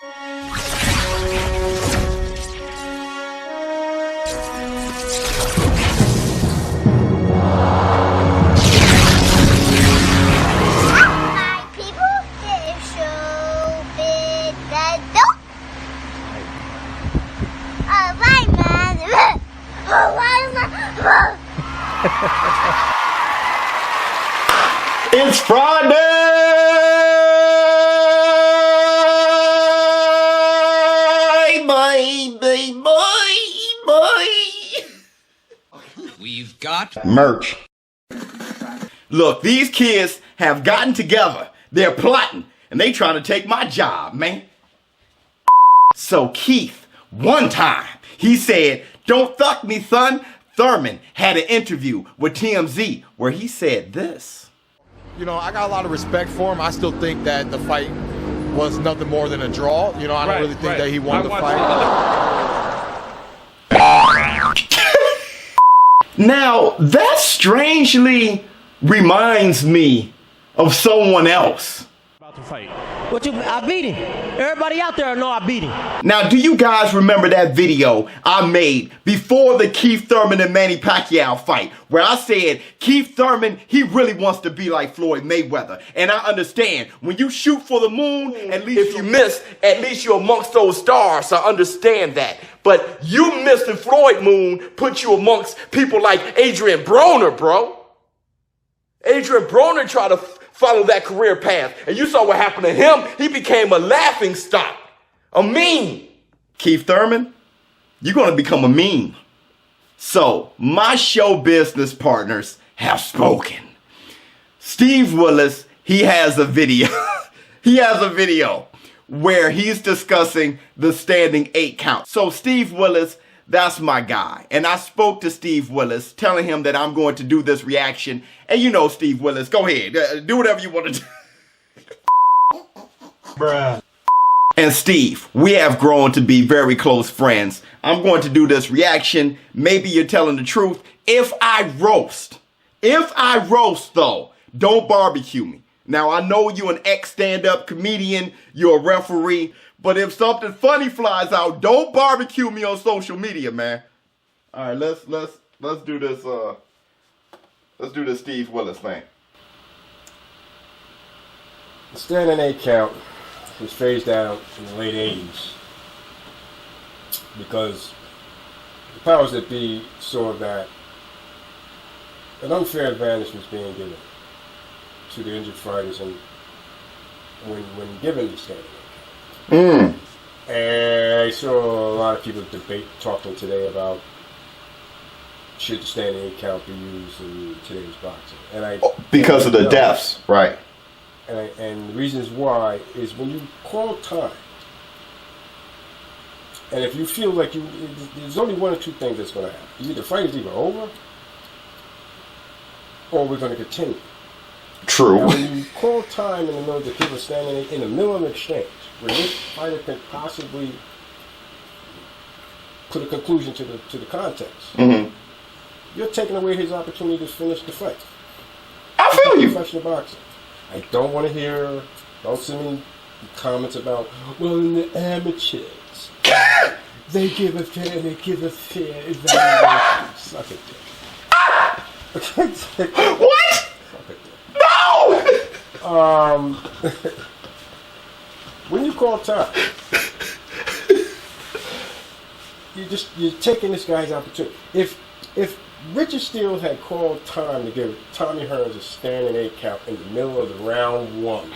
It's Friday, We've got merch. Look, these kids have gotten together. They're plotting, and they trying to take my job, man. So Keith, one time, he said, "Don't thuck me, son." Thurman had an interview with TMZ where he said this. You know, I got a lot of respect for him. I still think that the fight was nothing more than a draw. You know, I don't really think that he won the fight. Now, that strangely reminds me of someone else. About to fight. I beat him. Everybody out there know I beat him. Now, do you guys remember that video I made before the Keith Thurman and Manny Pacquiao fight, where I said Keith Thurman, he really wants to be like Floyd Mayweather? And I understand, when you shoot for the moon, at least if you miss, at least you're amongst those stars. I understand that. But you missing Floyd Moon put you amongst people like Adrian Broner, bro. Adrian Broner tried to follow that career path. And you saw what happened to him. He became a laughing stock, a meme. Keith Thurman, you're going to become a meme. So, my show business partners have spoken. Steve Willis, he has a video. He has a video where he's discussing the standing 8 count. So, Steve Willis, that's my guy. And I spoke to Steve Willis, telling him that I'm going to do this reaction. And you know, Steve Willis, go ahead. Do whatever you want to do. Bruh. And Steve, we have grown to be very close friends. I'm going to do this reaction. Maybe you're telling the truth. If I roast though, don't barbecue me. Now, I know you're an ex-stand-up comedian. You're a referee. But if something funny flies out, don't barbecue me on social media, man. All right, let's do this. Let's do this Steve Willis thing. The standing 8 count was phased out in the late 80s because the powers that be saw that an unfair advantage was being given to the injured fighters, and when given the standing 8 count. And I saw a lot of people talking today about should the standing 8 count be used in today's boxing, and because of the deaths, right? And the reasons why is when you call time, and if you feel like there's only one or two things that's going to happen. Either the fight is either over, or we're going to continue. True. Now, when you call time in the middle of the people standing in the middle of an exchange, where this fighter can possibly put a conclusion to the contest, you're taking away his opportunity to finish the fight. I feel you. Professional boxing. I don't want to hear, don't send me comments about, well, in the amateurs, they give a fair evaluation. Suck it, dick. What? Suck it, dick. No! When you call time, you're taking this guy's opportunity. If Richard Steele had called time to give Tommy Hearns a standing 8 count in the middle of the round 1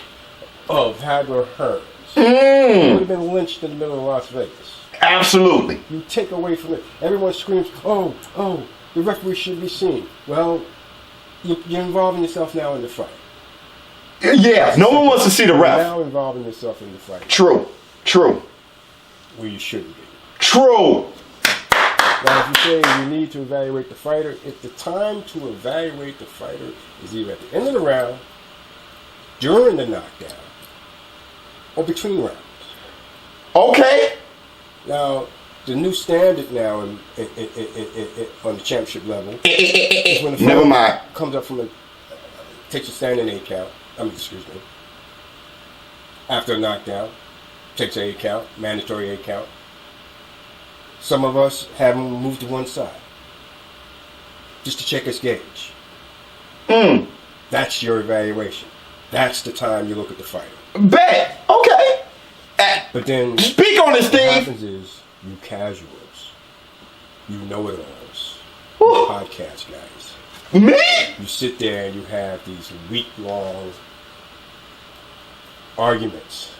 of Hagler Hearns, he would have been lynched in the middle of Las Vegas. Absolutely. You take away from it. Everyone screams, oh, the referee should be seen. Well, you're involving yourself now in the fight. Yeah, no one wants to see the ref. You're now involving yourself in the fight. True. Where you shouldn't be. True. Now, if you say you need to evaluate the fighter, if the time to evaluate the fighter is either at the end of the round, during the knockdown, or between rounds. Okay. Now, the new standard now on the championship level is when the fighter comes up from takes a standing 8 count. After a knockdown, takes an 8 count, mandatory 8 count. Some of us have him moved to one side just to check his gauge. That's your evaluation. That's the time you look at the fighter. Bet. Okay. But then Speak on it, what Steve. happens is you casuals, you know-it-alls, you podcast guys. Me? You sit there and you have these week-long arguments.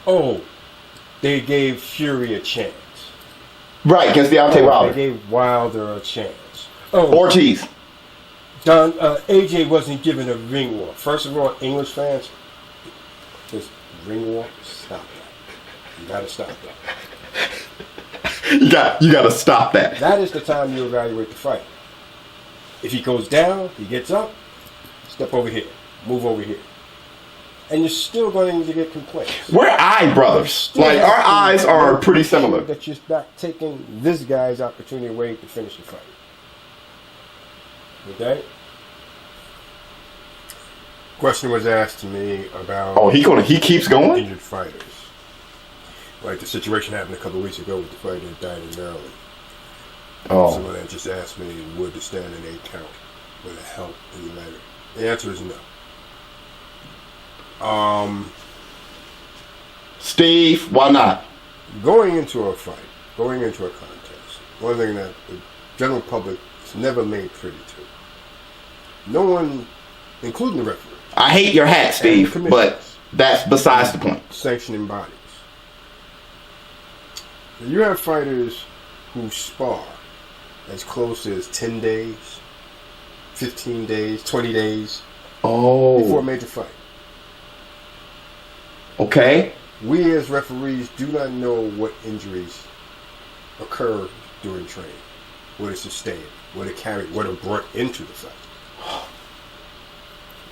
Oh, they gave Fury a chance. Right, against Deontay They Wilder. gave Wilder a chance. Oh, Ortiz. AJ wasn't given a ring war. First of all, English fans, this ring war, stop that. You gotta stop that. You gotta stop that. That is the time you evaluate the fight. If he goes down, he gets up, step over here, move over here. And you're still going to get complaints. We're eye brothers. Like, our eyes are pretty similar. That you're not taking this guy's opportunity away to finish the fight. Okay? Question was asked to me about he keeps going? injured fighters. Like the situation happened a couple of weeks ago with the fighter that died in Maryland. Oh. Someone had just asked me, would the standing 8 count would it help in the matter? The answer is no. Steve, why not? Going into a fight, going into a contest, one thing that the general public is never made privy to. No one, including the referee. I hate your hat, Steve, but that's besides the point. Sanctioning bodies. You have fighters who spar as close as 10 days, 15 days, 20 days before a major fight. Okay. We as referees do not know what injuries occur during training, what is sustained, what are carried, what are brought into the fight.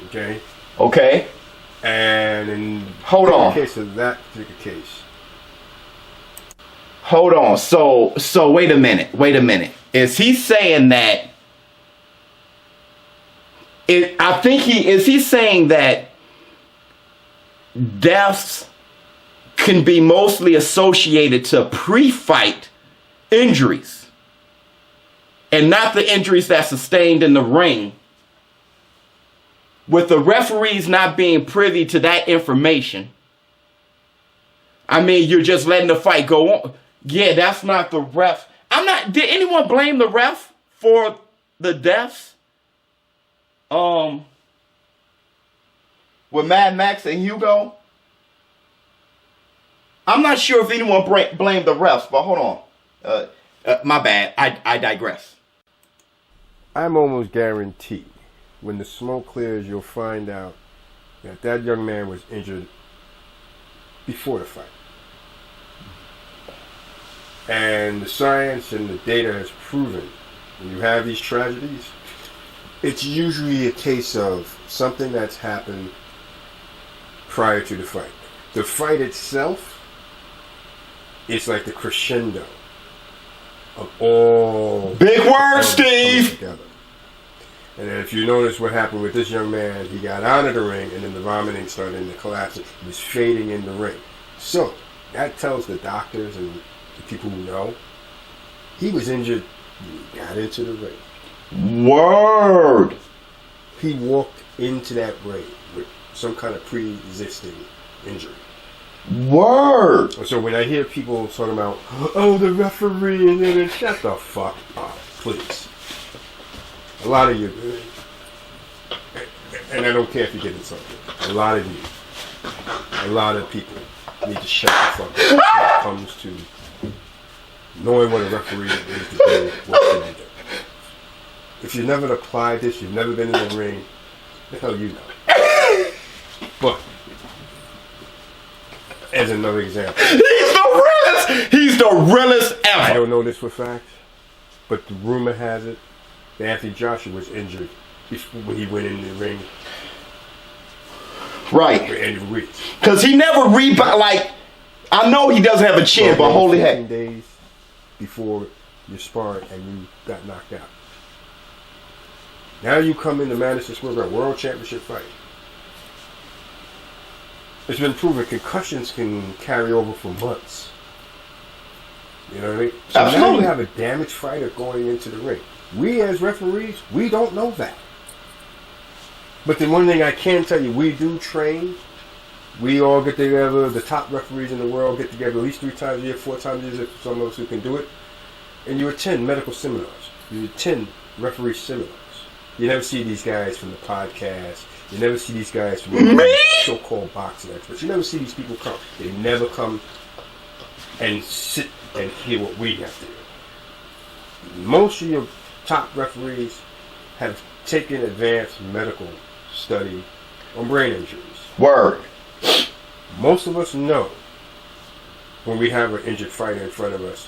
Okay? Okay. And in Hold on. the case of that particular case. Hold on. So wait a minute. Is he saying that is he saying that deaths can be mostly associated to pre-fight injuries and not the injuries that sustained in the ring, with the referees not being privy to that information? I mean, you're just letting the fight go on. Yeah, that's not the ref. Did anyone blame the ref for the deaths? With Mad Max and Hugo? I'm not sure if anyone blamed the refs, but hold on. My bad. I digress. I'm almost guaranteed when the smoke clears, you'll find out that that young man was injured before the fight. And the science and the data has proven when you have these tragedies, it's usually a case of something that's happened prior to the fight. The fight itself, it's like the crescendo of all big words, Steve. Together. And then if you notice what happened with this young man, he got out of the ring and then the vomiting started to collapse. He was fading in the ring. So that tells the doctors and the people who know he was injured when he got into the ring. Word. He walked into that ring with some kind of pre-existing injury. Word. So when I hear people talking about, oh, the referee, and then shut the fuck up, please. A lot of you, and I don't care if you get insulted, a lot of people need to shut the fuck up when it comes to knowing what a referee is to do, what to do. If you've never applied this, you've never been in the ring, the hell you know. But as another example, He's the realest ever. I don't know this for fact, but the rumor has it that Anthony Joshua was injured when he went in the ring. Right. For Andy Ruiz. Because he never rebound. Like, I know he doesn't have a chin, but holy heck. 15 days before you sparred and you got knocked out. Now you come into Madison Square Garden World Championship fight. it's been proven concussions can carry over for months. You know what I mean? So now you have a damaged fighter going into the ring. We as referees, we don't know that. But the one thing I can tell you, we do train. We all get together, the top referees in the world get together at least 3 times a year, 4 times a year, if some of us who can do it. And you attend medical seminars. You attend referee seminars. You never see these guys from the podcast. You never see these guys from the so-called boxing experts. You never see these people come. They never come and sit and hear what we have to do. Most of your top referees have taken advanced medical study on brain injuries. Word. Most of us know when we have an injured fighter in front of us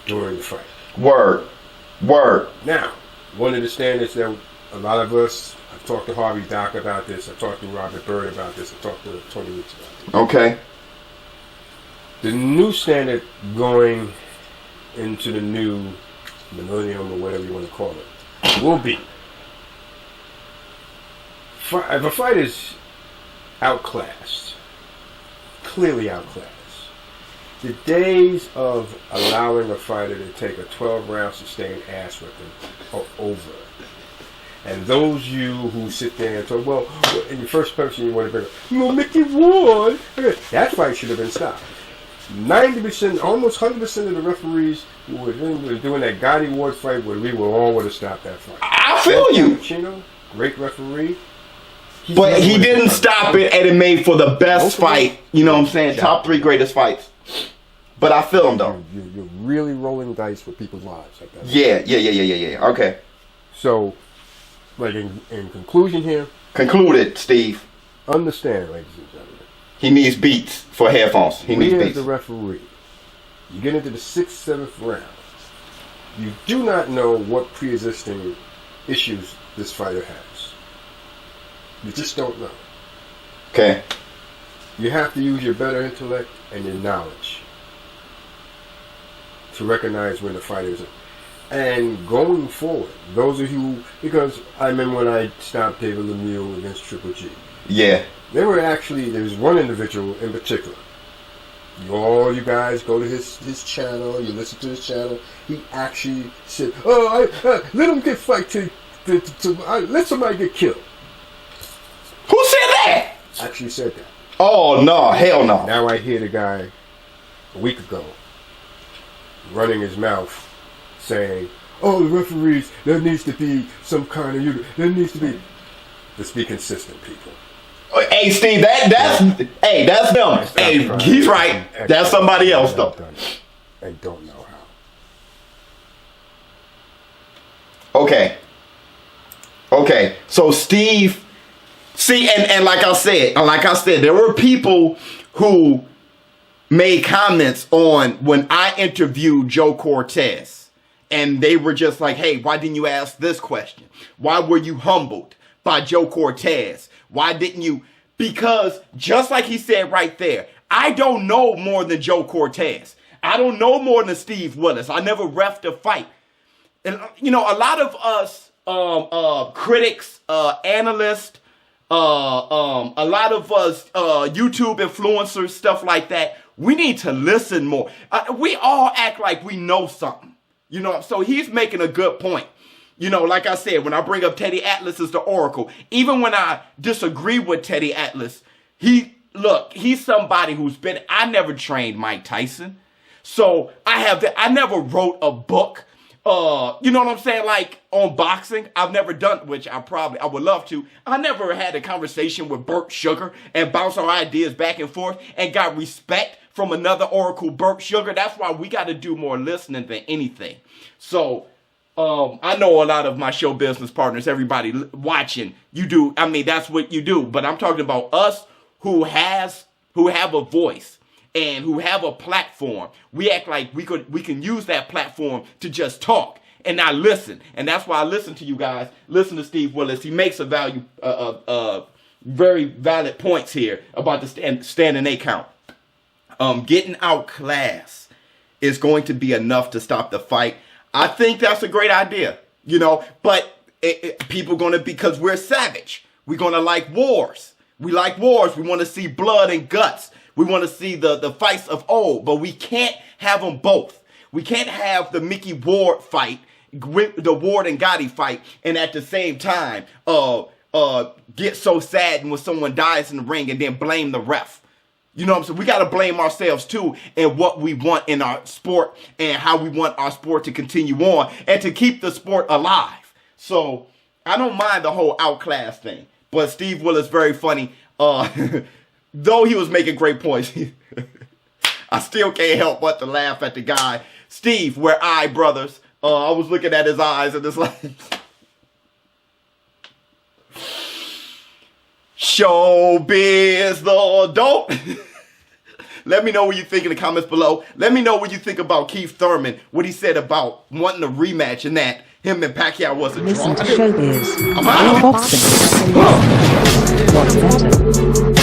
during the fight. Word. Word. Now, one of the standards that a lot of us, I've talked to Harvey Dock about this, I've talked to Robert Bird about this, I've talked to Tony Weeks about this. Okay. The new standard going into the new millennium or whatever you want to call it will be, if a fight is outclassed, clearly outclassed, the days of allowing a fighter to take a 12-round sustained ass whipping are over. And those you who sit there and talk, well, in the first person you want to bring up, well, Mickey won. That fight should have been stopped. 90%, almost 100% of the referees who were doing that Gotti Ward fight where we were all would have stopped that fight. I feel you. Chino, great referee. But he didn't stop it, and it made for the best fight. You know what I'm saying? Top 3 greatest fights. But I feel him though. You're really rolling dice with people's lives like that. Yeah. Okay. So, like in conclusion here. Concluded, Steve. Understand, ladies and gentlemen. He needs beats for headphones. He needs beats. As the referee, you get into the 6th, 7th round. You do not know what pre-existing issues this fighter has. You just don't know. Okay. You have to use your better intellect and your knowledge to recognize when the fighter is. And going forward, those of you, because I remember when I stopped David Lemieux against Triple G. Yeah. There was one individual in particular. All you guys go to his channel, you listen to his channel. He actually said, let him get fight let somebody get killed. Who said that? Actually said that. Oh, no. Hell no. Now I hear the guy a week ago running his mouth saying, oh, the referees, there needs to be some kind of unit. There needs to be. Let's be consistent, people. Hey, Steve, that's him. Hey, he's right. That's somebody else, though. And don't know how. Okay. So Steve, see, and like I said, there were people who made comments on when I interviewed Joe Cortez, and they were just like, hey, why didn't you ask this question? Why were you humbled by Joe Cortez? Why didn't you? Because just like he said right there, I don't know more than Joe Cortez. I don't know more than Steve Willis. I never reffed a fight. And, you know, a lot of us critics, analysts, a lot of us YouTube influencers, stuff like that, we need to listen more. We all act like we know something. You know, so he's making a good point. You know, like I said, when I bring up Teddy Atlas as the Oracle, even when I disagree with Teddy Atlas, he's somebody who's been, I never trained Mike Tyson. So I never wrote a book, you know what I'm saying? Like on boxing, I've never done, which I would love to. I never had a conversation with Burt Sugar and bounce our ideas back and forth and got respect from another Oracle, Burt Sugar. That's why we got to do more listening than anything. So, I know a lot of my show business partners, everybody watching, you do. I mean, that's what you do. But I'm talking about us who have a voice and who have a platform. We act like we can use that platform to just talk and not listen. And that's why I listen to you guys. Listen to Steve Willis. He makes very valid points here about the standing 8 count. Getting outclassed is going to be enough to stop the fight. I think that's a great idea, you know, but people because we're savage. We're going to like wars. We like wars. We want to see blood and guts. We want to see the fights of old, but we can't have them both. We can't have the Mickey Ward fight, the Ward and Gotti fight, and at the same time get so saddened when someone dies in the ring and then blame the ref. You know what I'm saying? We got to blame ourselves too in what we want in our sport and how we want our sport to continue on and to keep the sport alive. So I don't mind the whole outclass thing, but Steve Willis very funny. Though he was making great points, I still can't help but to laugh at the guy. Steve, we're eye brothers. I was looking at his eyes and it's like, ShowBizz the dope. Let me know what you think in the comments below. Let me know what you think about Keith Thurman, what he said about wanting a rematch and that him and Pacquiao was a draw. Listen to ShowBizz. I'm out. Boxing. What's better?